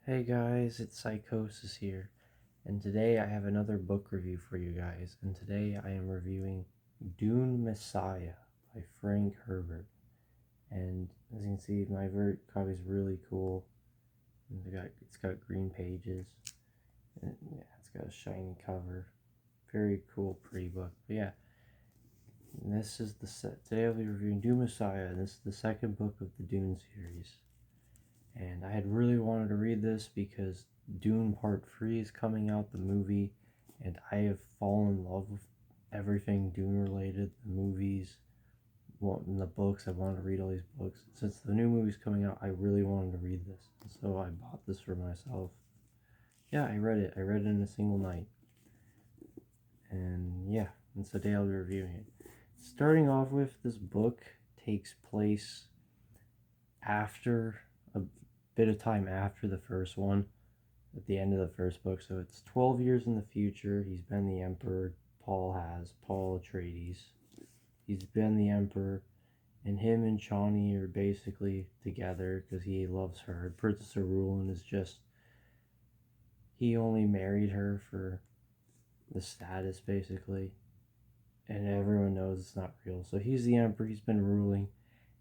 Hey guys, it's Psychosis here, and today I have another book review for you guys, and today I am reviewing Dune Messiah by Frank Herbert. And as you can see, my copy is really cool. It's got green pages, and yeah, it's got a shiny cover. Very cool, pretty book. But yeah, this is the set. Today I'll be reviewing Dune Messiah, and this is the second book of the Dune series. And I had really wanted to read this because Dune Part 3 is coming out, the movie, and I have fallen in love with everything Dune related, the movies, and the books. I wanted to read all these books. Since the new movie's coming out, I really wanted to read this. So I bought this for myself. Yeah, I read it. I read it in a single night. And yeah, and today I'll be reviewing it. Starting off with, this book takes place after a bit of time after the first one, at the end of the first book. So it's 12 years in the future. He's been the emperor. Paul Atreides. He's been the emperor, and him and Chani are basically together because he loves her. Princess Arulin is just, he only married her for the status basically, and everyone knows it's not real. So he's the emperor. He's been ruling,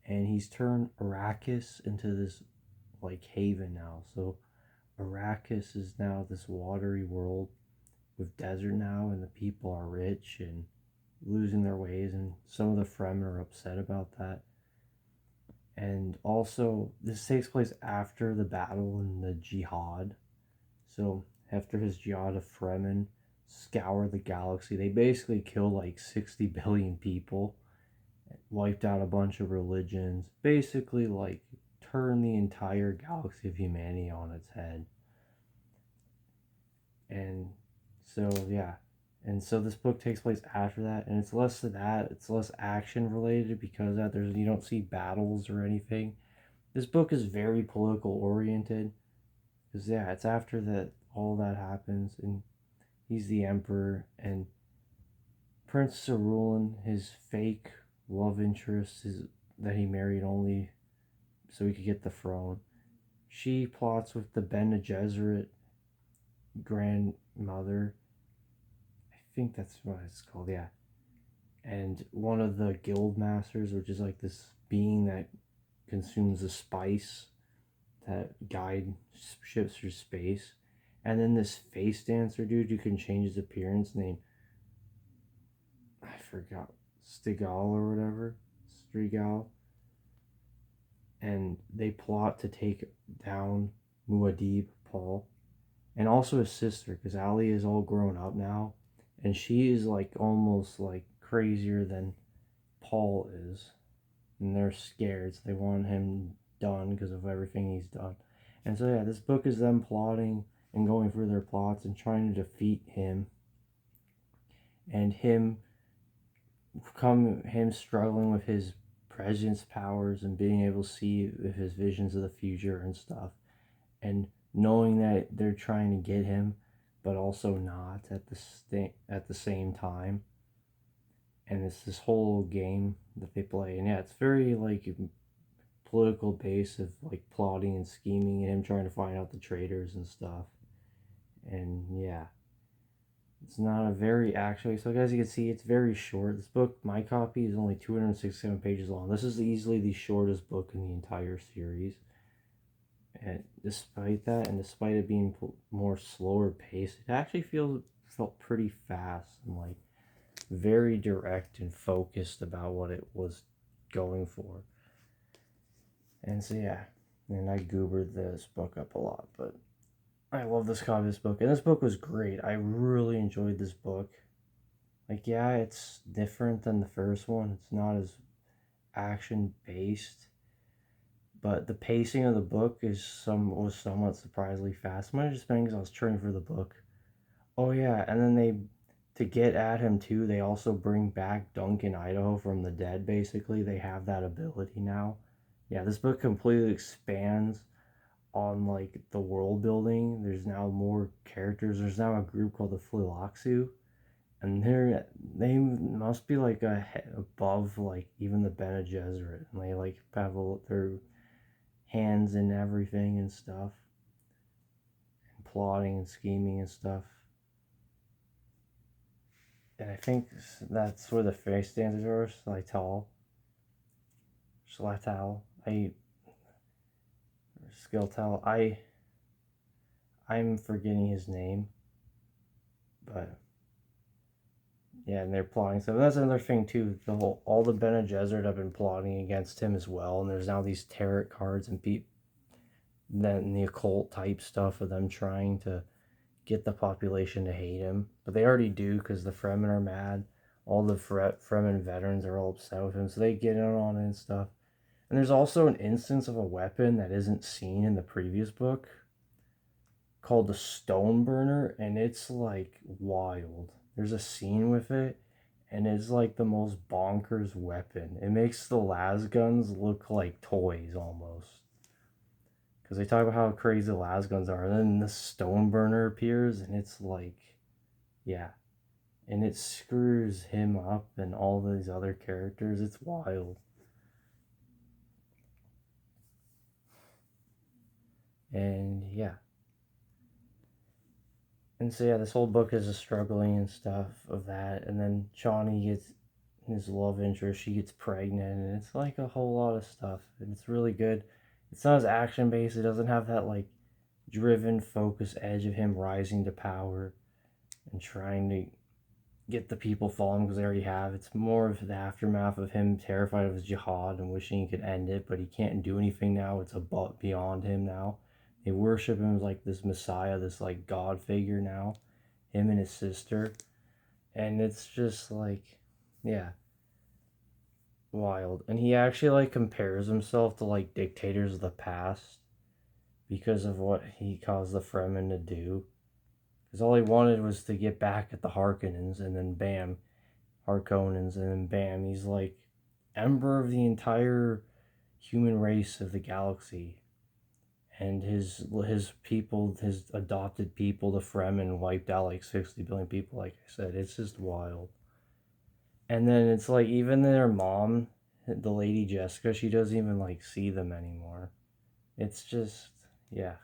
and he's turned Arrakis into this like haven now. So Arrakis is now this watery world with desert now, and the people are rich and losing their ways, and some of the Fremen are upset about that. And also, this takes place after the battle in the Jihad. So after his Jihad, of Fremen scour the galaxy. They basically kill like 60 billion people, wiped out a bunch of religions, basically like turn the entire galaxy of humanity on its head. And so yeah, and so this book takes place after that, and it's less of that, it's less action related because that there's, you don't see battles or anything. This book is very political oriented because yeah, it's after that all that happens, and he's the emperor, and Prince Cerulin, his fake love interest, is that he married only so he could get the throne. She plots with the Bene Gesserit grandmother. I think that's what it's called, yeah. And one of the guild masters, which is like this being that consumes a spice that guide ships through space. And then this face dancer dude who can change his appearance, named, I forgot, Stigal or whatever, Strigal. And they plot to take down Muad'Dib, Paul, and also his sister, because Ali is all grown up now, and she is like almost like crazier than Paul is, and they're scared, so they want him done because of everything he's done. And so yeah, this book is them plotting and going through their plots and trying to defeat him, and him struggling with his prescience powers and being able to see his visions of the future and stuff, and knowing that they're trying to get him but also not at the same time. And it's this whole game that they play, and yeah, it's very like political base of like plotting and scheming and him trying to find out the traitors and stuff. And yeah, it's not a very actually, so as you can see, it's very short. This book, my copy, is only 267 pages long. This is easily the shortest book in the entire series. And despite that, and despite it being more slower paced, it actually felt pretty fast and like very direct and focused about what it was going for. And so yeah, and I goobered this book up a lot, but I love this copy of this book, and this book was great. I really enjoyed this book. Like yeah, it's different than the first one. It's not as action based, but the pacing of the book was somewhat surprisingly fast. Might have just been because I was turning for the book. Oh yeah, and then to get at him too, they also bring back Duncan Idaho from the dead. Basically, they have that ability now. Yeah, this book completely expands on like the world building. There's now more characters. There's now a group called the Fliloxu, and they must be like above like even the Bene Gesserit, and they like have their hands in everything and stuff. plotting and scheming and stuff. And I think that's where the face dancers are. Slatal. Skiltal. I'm forgetting his name, but yeah, and they're plotting. So that's another thing too. All the Bene Gesserit have been plotting against him as well, and there's now these tarot cards and then the occult type stuff of them trying to get the population to hate him. But they already do because the Fremen are mad. All the Fremen veterans are all upset with him, so they get in on it and stuff. And there's also an instance of a weapon that isn't seen in the previous book called the Stone Burner, and it's like wild. There's a scene with it, and it's like the most bonkers weapon. It makes the lasguns look like toys almost. Because they talk about how crazy the lasguns are, and then the Stone Burner appears, and it's like, yeah. And it screws him up and all these other characters. It's wild. And yeah. And so yeah, this whole book is a struggling and stuff of that. And then Chani gets his love interest, she gets pregnant, and it's like a whole lot of stuff. And it's really good. It's not as action based, it doesn't have that like driven focus edge of him rising to power and trying to get the people following because they already have. It's more of the aftermath of him terrified of his jihad and wishing he could end it, but he can't do anything now. It's about beyond him now. They worship him as like this Messiah, this like God figure now. Him and his sister. And it's just like, yeah, wild. And he actually like compares himself to like dictators of the past because of what he caused the Fremen to do. Because all he wanted was to get back at the Harkonnens, and then bam, Harkonnens, and then bam, he's like emperor of the entire human race of the galaxy. And his people, his adopted people, the Fremen, wiped out like 60 billion people, like I said. It's just wild. And then it's like even their mom, the lady Jessica, she doesn't even like see them anymore. It's just, yeah.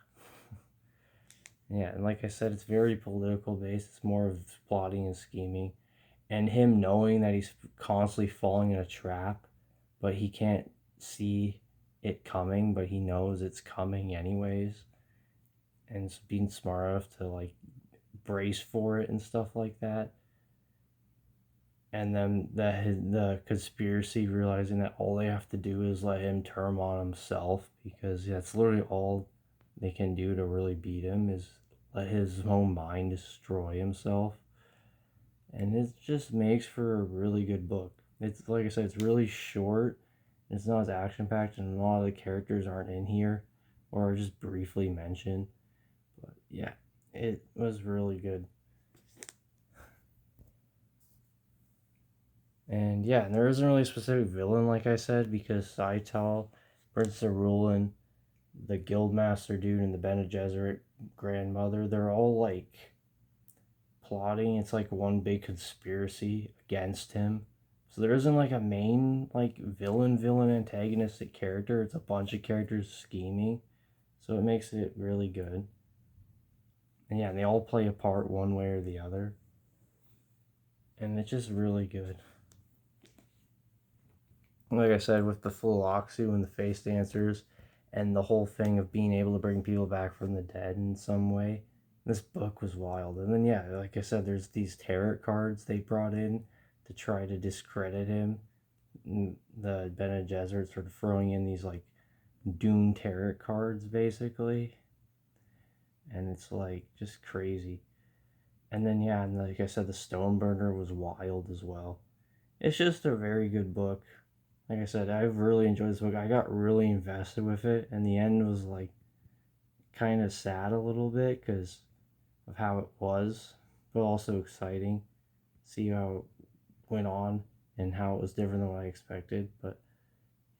Yeah, and like I said, it's very political based. It's more of plotting and scheming. And him knowing that he's constantly falling in a trap, but he can't see it coming, but he knows it's coming anyways. And being smart enough to like brace for it and stuff like that. And then the conspiracy realizing that all they have to do is let him turn on himself, because that's literally all they can do to really beat him, is let his own mind destroy himself. And it just makes for a really good book. It's like I said, it's really short. It's not as action packed, and a lot of the characters aren't in here or are just briefly mentioned. But yeah, it was really good. And yeah, and there isn't really a specific villain, like I said, because Saital, Princess Rulin, the Guildmaster dude, and the Bene Gesserit grandmother, they're all like plotting. It's like one big conspiracy against him. So there isn't like a main like villain antagonistic character. It's a bunch of characters scheming. So it makes it really good. And yeah, and they all play a part one way or the other. And it's just really good. Like I said, with the Phloxu and the face dancers and the whole thing of being able to bring people back from the dead in some way, this book was wild. And then yeah, like I said, there's these tarot cards they brought in to try to discredit him. The Bene Gesserit sort of throwing in these like Dune tarot cards basically. And it's like just crazy. And then yeah, and like I said, the Stone Burner was wild as well. It's just a very good book. Like I said, I've really enjoyed this book. I got really invested with it, and the end was like kind of sad a little bit because of how it was, but also exciting. See how it went on and how it was different than what I expected. But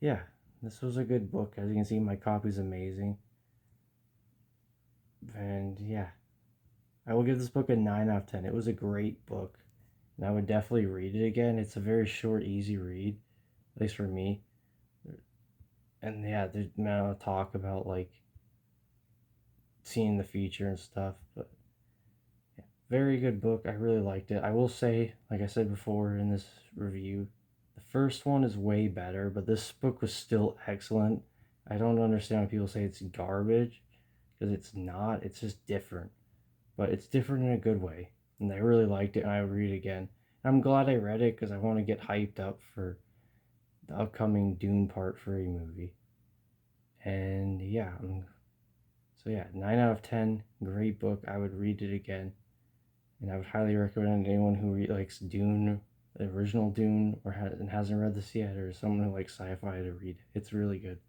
yeah, this was a good book. As you can see, my copy's amazing. And yeah, I will give this book a 9 out of 10. It was a great book, and I would definitely read it again. It's a very short, easy read, at least for me. And yeah, there's now talk about like seeing the future and stuff. But yeah, very good book. I really liked it. I will say, like I said before in this review, the first one is way better, but this book was still excellent. I don't understand when people say it's garbage, because it's not. It's just different, but it's different in a good way. And I really liked it, and I would read it again. And I'm glad I read it because I want to get hyped up for the upcoming Dune Part 3 movie. And yeah, so yeah, 9 out of 10, great book. I would read it again. And I would highly recommend anyone who likes Dune, the original Dune, or hasn't read this yet, or someone who likes sci-fi to read. It's really good.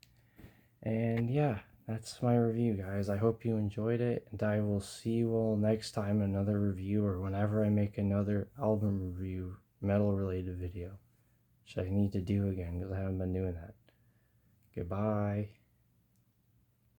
And yeah, that's my review, guys. I hope you enjoyed it, and I will see you all next time in another review, or whenever I make another album review, metal-related video, which I need to do again because I haven't been doing that. Goodbye.